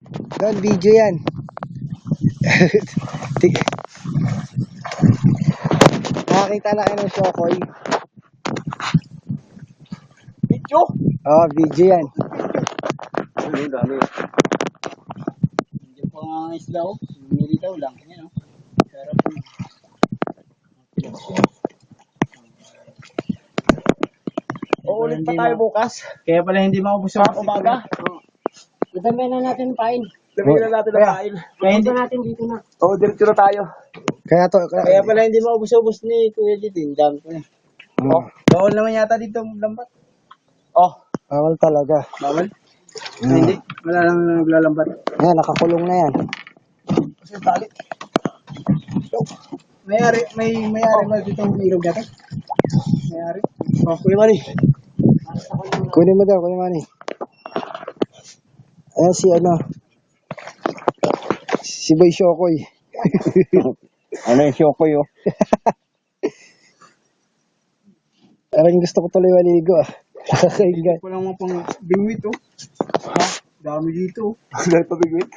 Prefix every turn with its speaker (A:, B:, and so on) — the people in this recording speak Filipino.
A: Doon, video yan. Nakakita na kayo ng Shokoy.
B: Video?
A: Oo, video yan.
B: Ano, dami. Hindi pa nga isda oh. Mili daw lang. Yan oh. Sarap yun. Uulit pa tayo bukas. Kaya pala hindi maubos sa umaga.
C: Madami na natin pain.
B: Sabihin na natin ang kain. Kaya hindi
C: natin dito na.
B: Oo, diretso na tayo.
A: Kaya
B: Pala hindi maubos-ubos ni Kuya dito. Yung dami ko na. Oh, bawal naman yata dito lambat. Oh,
A: bawal talaga.
B: bawal? Hindi, wala lang naglalambat.
A: Yan, nakakulong na yan.
B: Kasi tali. May-ari mo dito ang ilog natin. May-ari. Oh, Kuya Manny.
A: Kunin mo daw, Kuya Manny. Ayan si si Boy Shokoy.
B: Ano yung Shokoy oh?
A: Parang gusto ko tuloy maligo ah. Nakakainga.
B: Walang mga pang bingwit oh. Ha? Dami dito. Dahil pa bingwit.